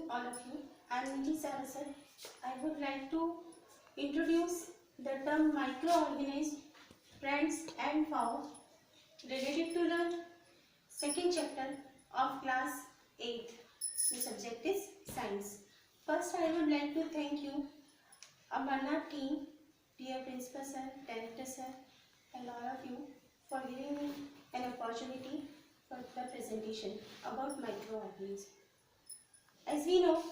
all of you. I am Nidhi Saraswat. I would like to introduce the term microorganism, friends and foes related to the second chapter of class 8. The subject is science. First, I would like to thank you, Amarnath team, dear principal sir, director sir, and all of you for giving me an opportunity for the presentation about microorganisms. As we know,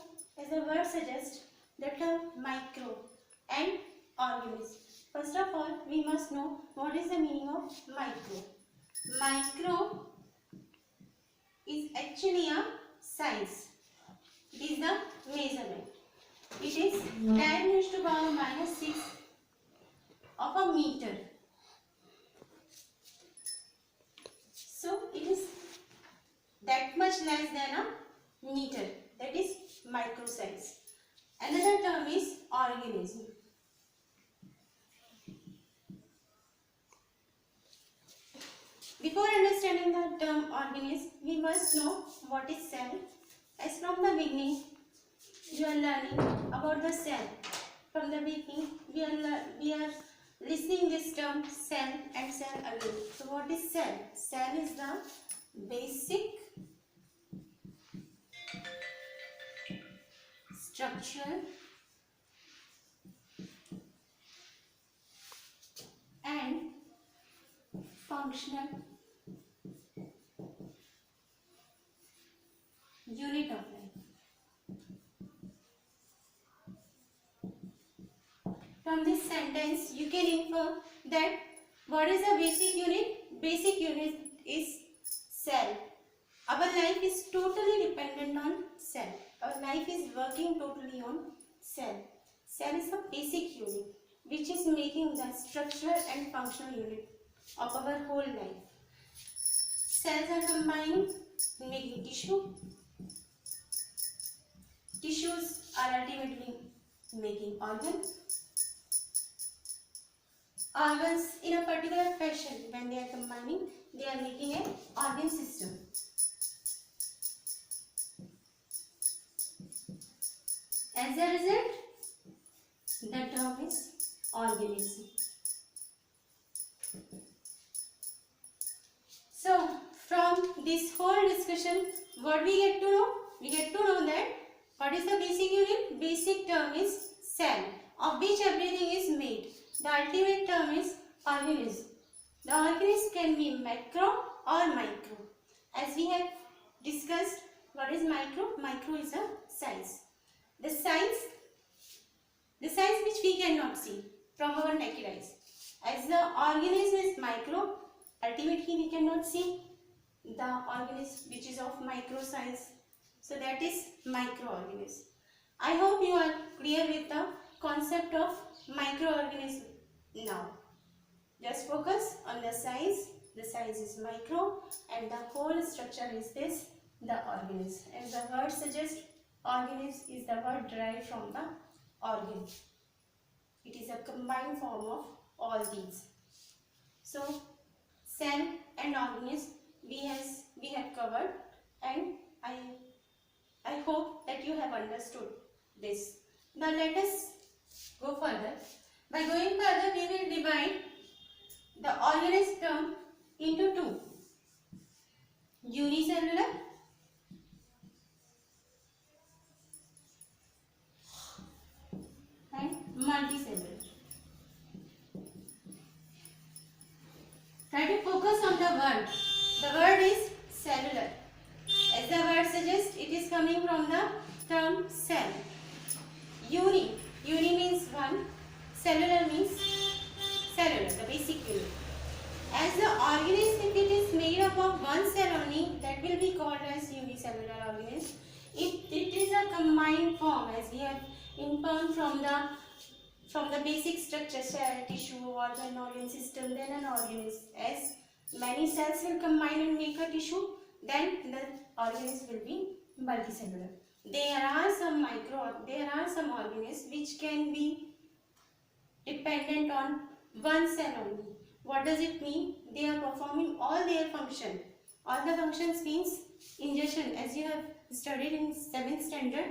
as the word suggests, the term micro and organism. First of all, we must know what is the meaning of micro. Micro is actually a size. It is the measurement. It is 10⁻⁻⁶ of a meter. So it is that much less than a meter. That is micro size. Another term is organism. Before understanding the term organism, we must know what is cell. As from the beginning, you are learning about the cell. From the beginning, we are listening this term cell and cell again. So what is cell? Cell is the basic structure and functional unit of life. From this sentence, you can infer that what is the basic unit? Basic unit is cell. Our life is totally dependent on cell. Our life is working totally on cell. Cell is the basic unit which is making the structural and functional unit of our whole life. Cells are combined in making tissue. Tissues are ultimately making organs. Organs in a particular fashion, when they are combining, they are making an organ system. As a result, the term is organism. So, from this whole discussion, what we get to know? We get to know that what is the basic unit? Basic term is cell, of which everything is made. The ultimate term is organism. The organism can be macro or micro. As we have discussed, what is micro? Micro is a size. The size which we cannot see from our naked eyes. As the organism is micro, ultimately we cannot see the organism which is of micro size. So that is microorganism. I hope you are clear with the concept of microorganism now. Just focus on the size. The size is micro and the whole structure is this, the organism. As the word suggests, organism is the word derived from the organ. It is a combined form of all these. So, cell and organism we have covered, and I hope that you have understood this. Now let us go further. By going further, we will divide the organism term into two: unicellular and multicellular. Try to focus on the word. The word is cellular. As the word suggests, it is coming from the term cell. Uni means one. Cellular means cellular, the basic unit. As the organism, if it is made up of one cell only, that will be called as unicellular organism. If it is a combined form, as we have inferred from the basic structure, cell, tissue, organ system, then an organism. As many cells will combine and make a tissue, then the organism will be multicellular. There are some organisms which can be dependent on one cell only. What does it mean? They are performing all their function. All the functions means ingestion. As you have studied in 7th standard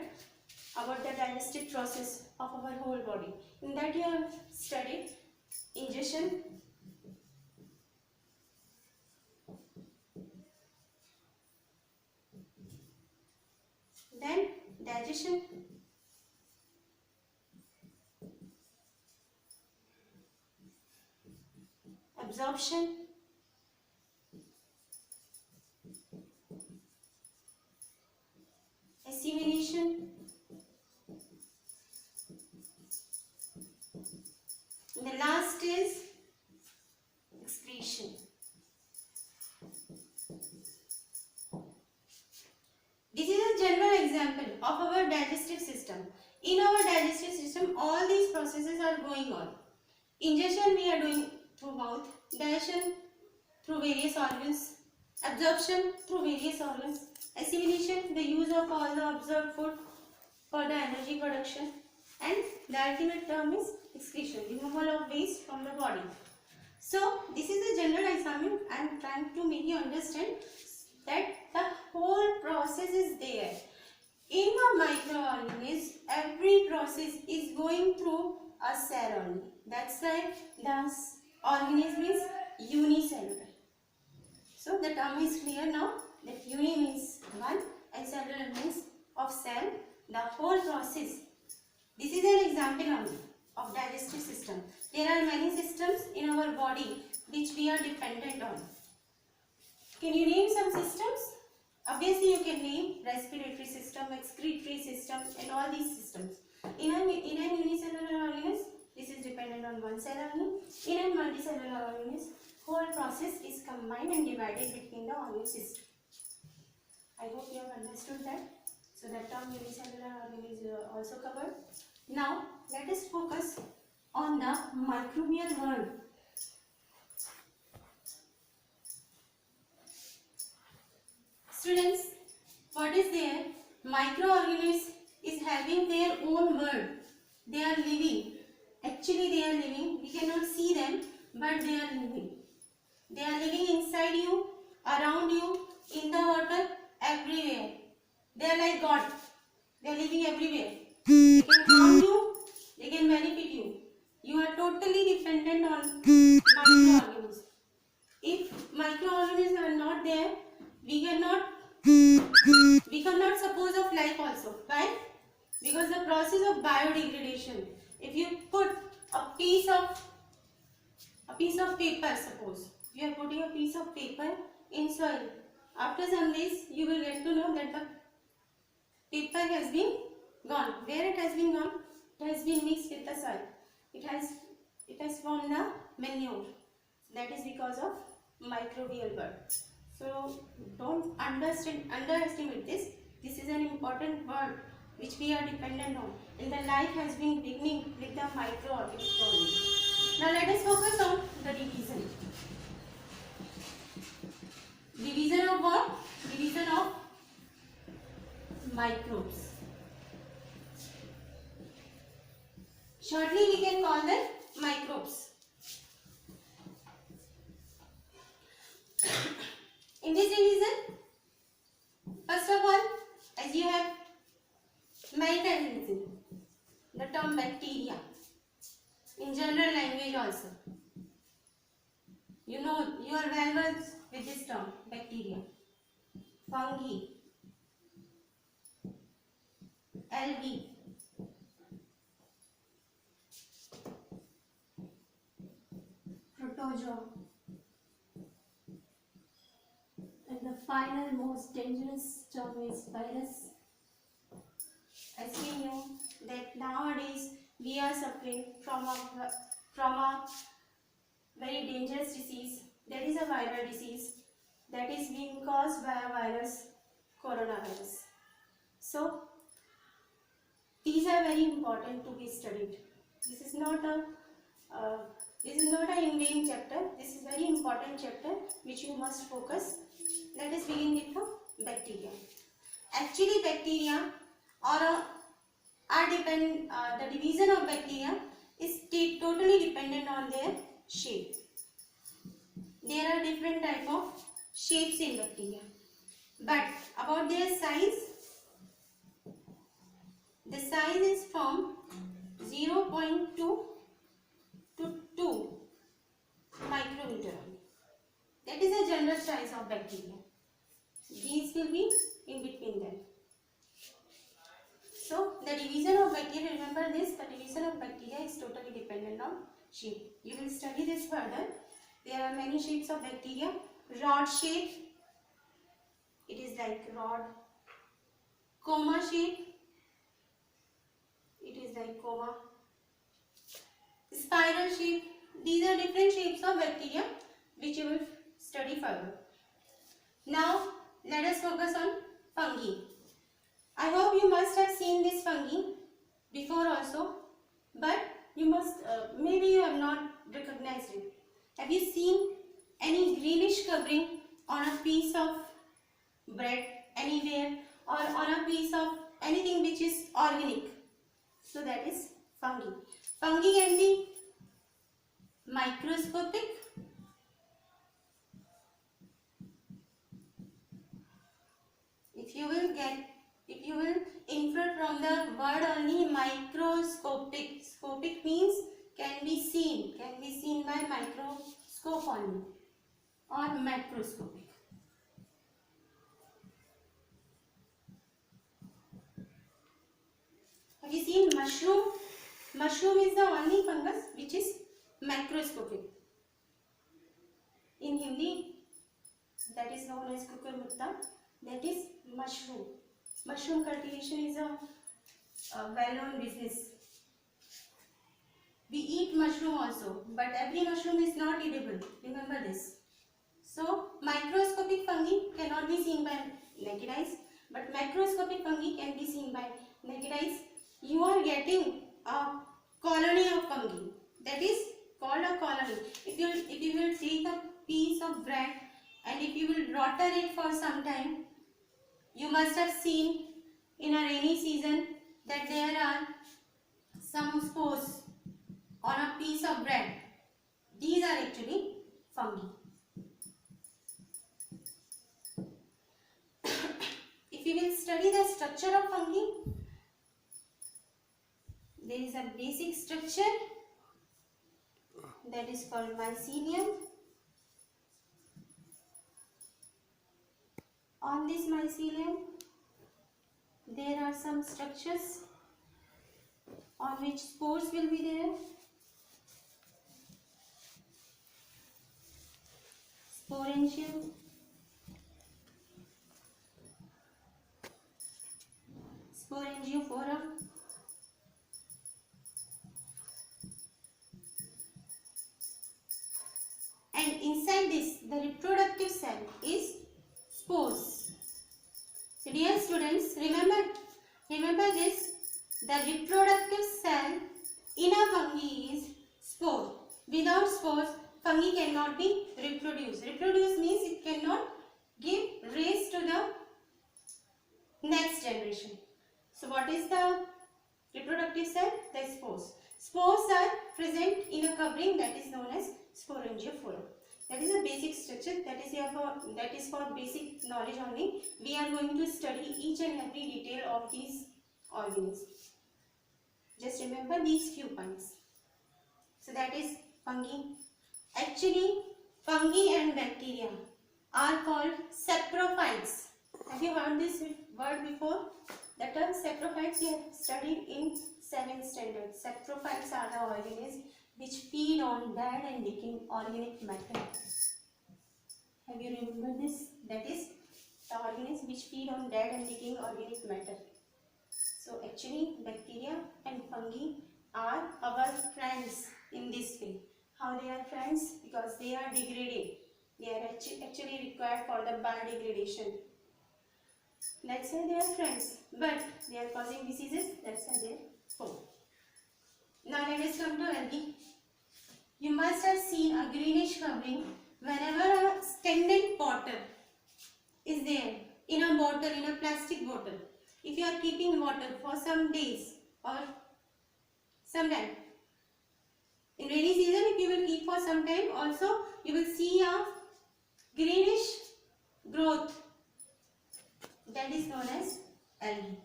about the digestive process of our whole body. In that you have studied ingestion, then digestion, absorption, assimilation, and the last is excretion. This is a general example of our digestive system. In our digestive system, all these processes are going on. Ingestion we are doing through mouth, digestion through various organs, absorption through various organs, assimilation, the use of all the absorbed food for the energy production, and the ultimate term is excretion, removal of waste from the body. So this is a general example. I am trying to make you understand that the whole process is there. In a microorganism, every process is going through a cell only. That's why the organism is unicellular. So the term is clear now that uni means one and cellular means of cell. The whole process. This is an example only of digestive system. There are many systems in our body which we are dependent on. Can you name some systems? Obviously you can name respiratory system, excretory system and all these systems. In an unicellular organism, this is dependent on one cell only. In a multicellular organism, whole process is combined and divided between the organ system. I hope you have understood that. So that term unicellular organism is also covered. Now let us focus on the microbial world. Students, what is there? Microorganisms is having their own world. They are living. Actually they are living. We cannot see them, but they are living. They are living inside you, around you, in the water, everywhere. They are like God. They are living everywhere. They can harm you, they can benefit you. You are totally dependent on microorganisms. If microorganisms are not there, we cannot suppose of life also. Why? Because the process of biodegradation. If you put a piece of paper, suppose you are putting a piece of paper in soil. After some days, you will get to know that the paper has been gone. Where it has been gone? It has been mixed with the soil. It has formed a manure. That is because of microbial world. So don't underestimate this. This is an important word which we are dependent on. And the life has been beginning with the microorganism only. Now let us focus on the division. Division of what? Division of microbes. Shortly we can call them microbes. In this division, first of all, as you have mentioned the term bacteria in general language also. You know, you are well versed with this term, bacteria, fungi, algae, protozoa, and the final most dangerous term is virus. As we know that nowadays we are suffering from a very dangerous disease, that is a viral disease that is being caused by a virus, coronavirus. So these are very important to be studied. This is not an in vain chapter. This is very important chapter which you must focus. Let us begin with the bacteria. Actually, bacteria the division of bacteria is totally dependent on their shape. There are different type of shapes in bacteria, but about their size, The size is from 0.2 to 2 micrometer. That is the general size of bacteria. These will be in between them. So the division of bacteria, remember this, the division of bacteria is totally dependent on shape. You will study this further. There are many shapes of bacteria. Rod shape, it is like rod. Coma shape, it is like coma. Spiral shape, these are different shapes of bacteria which you will study further. Now let us focus on fungi. I hope you must have seen this fungi before also, but you must maybe you have not recognized it. Have you seen any greenish covering on a piece of bread anywhere, or on a piece of anything which is organic? So that is fungi. Fungi can be microscopic, if you will infer from the word only microscopic. Scopic means can be seen by microscope only, or macroscopic. Have you seen mushroom? Mushroom is the only fungus which is macroscopic. In Hindi, that is known as cucurbita. That is mushroom. Mushroom cultivation is a well-known business. We eat mushroom also, but every mushroom is not edible. Remember this. So, microscopic fungi cannot be seen by naked eyes, but macroscopic fungi can be seen by naked eyes. You are getting a colony of fungi. That is called a colony. If you will take a piece of bread and if you will water it for some time, you must have seen in a rainy season that there are some spores on a piece of bread. These are actually fungi. If you will study the structure of fungi, there is a basic structure that is called mycelium. On this mycelium, there are some structures on which spores will be there. Sporangium, Sporangiophora, and inside this, the reproductive cell is spores. So dear students, remember this, the reproductive cell in a fungi is spore. Without spores, fungi cannot be reproduced. Reproduce means it cannot give raise to the next generation. So what is the reproductive cell? The spores. Spores are present in a covering that is known as sporangiophora. That is a basic structure, that is for basic knowledge only. We are going to study each and every detail of these organisms. Just remember these few points. So that is fungi. Actually, fungi and bacteria are called saprophytes. Have you heard this word before? The term saprophytes you have studied in 7th standard. Saprophytes are the organisms which feed on dead and decaying organic matter. Have you remembered this? That is the organisms which feed on dead and decaying organic matter. So actually bacteria and fungi are our friends in this way. How they are friends? Because they are degrading. They are actually required for the biodegradation. Let's say they are friends, but they are causing diseases. That's why they are foe. Now let us come to algae. You must have seen a greenish covering whenever a stagnant water is there in a bottle, in a plastic bottle. If you are keeping water for some days or some time, in rainy season if you will keep for some time, also you will see a greenish growth, that is known as algae.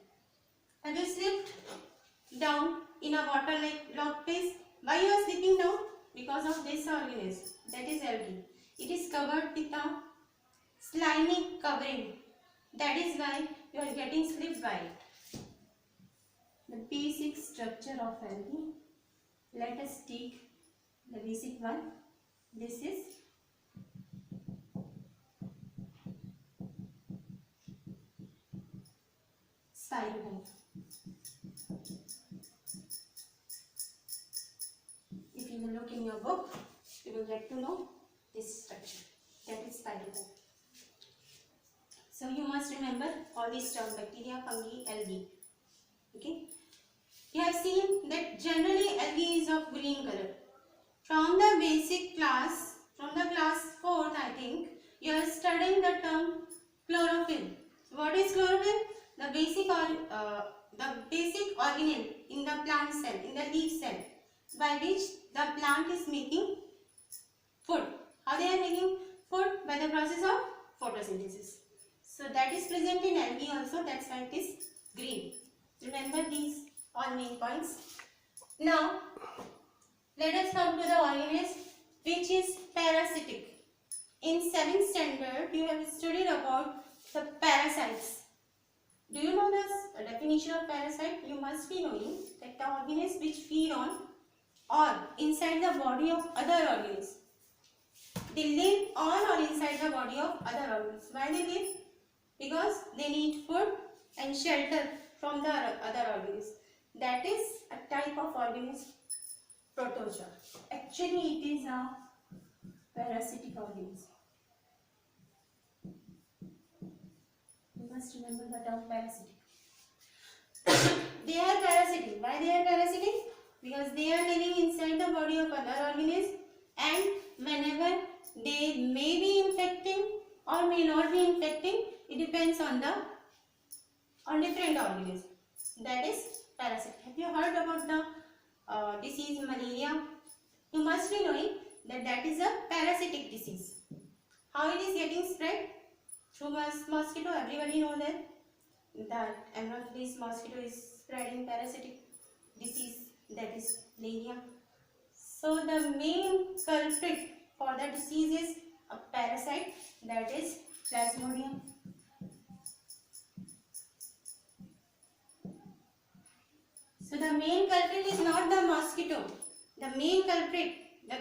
Have you slipped down in a water-logged place? Why you are slipping down? Because of this organism, that is algae. It is covered with a slimy covering. That is why you are getting slipped by it. The basic structure of algae. Let us take the basic one. This is spirogyte. If you will look in your book, you will get to know this structure. That is spirogyte. So you must remember all these terms: bacteria, fungi, algae. Okay. You have seen that generally algae is of green color. From the basic class, from the class 4th, I think, you are studying the term chlorophyll. What is chlorophyll? The basic organelle in the plant cell, in the leaf cell, by which the plant is making food. How they are making food? By the process of photosynthesis. So that is present in algae also. That's why it is green. Remember these all main points. Now, let us come to the organism which is parasitic. In 7th standard, you have studied about the parasites. Do you know the definition of parasite? You must be knowing that the organisms which feed on or inside the body of other organisms. They live on or inside the body of other organisms. Why they live? Because they need food and shelter from the other organisms. That is a type of organism, protozoa. Actually, it is a parasitic organism. You must remember the term parasitic. They are parasitic. Why they are parasitic? Because they are living inside the body of other organisms, and whenever they may be infecting or may not be infecting, it depends on different organisms. That is parasite. Have you heard about the disease malaria? You must be knowing that that is a parasitic disease. How it is getting spread? Through mosquito. Everybody know that Anopheles mosquito is spreading parasitic disease, that is malaria. So the main culprit for the disease is a parasite, that is Plasmodium. So the main culprit is not the mosquito. The main culprit, the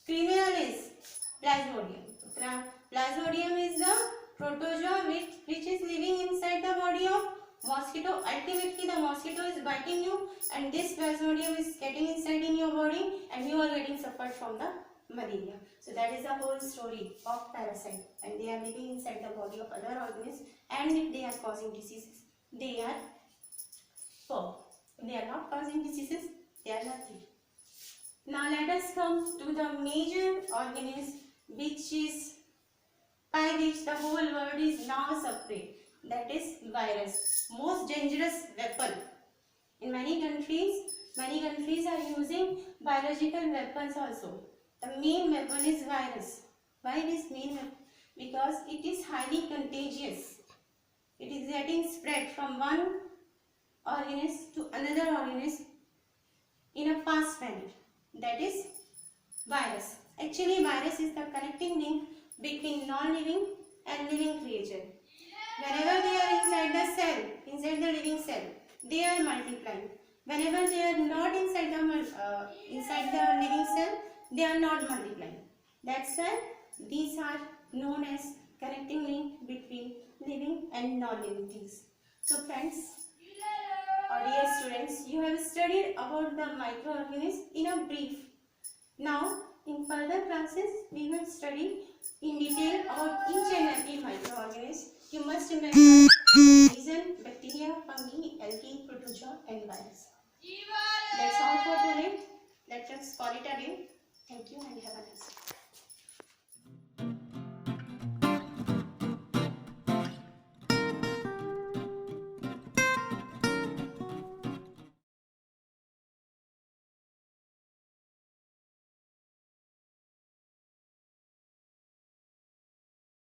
criminal is Plasmodium. Plasmodium is the protozoa which is living inside the body of mosquito. Ultimately the mosquito is biting you and this Plasmodium is getting inside in your body and you are getting suffered from the malaria. So that is the whole story of parasite, and they are living inside the body of other organisms, and if they are causing diseases, they are poor. If they are not causing diseases, they are nothing. Now let us come to the major organism by which the whole world is now suffering, that is virus. Most dangerous weapon. In many countries are using biological weapons also. The main weapon is virus. Why it is main weapon? Because it is highly contagious. It is getting spread from one organism to another organism in a fast manner. That is virus. Actually, virus is the connecting link between non-living and living creature. Whenever they are inside the cell, inside the living cell, they are multiplying. Whenever they are not inside the living cell, they are not multiplying. That's why these are known as connecting link between living and non-living things. So friends, or dear students, you have studied about the microorganisms in a brief. Now, in further classes, we will study in detail about each and every microorganism. You must remember reason, bacteria, fungi, algae, protozoa and virus. That's all for today. Let us call it a day. Thank you.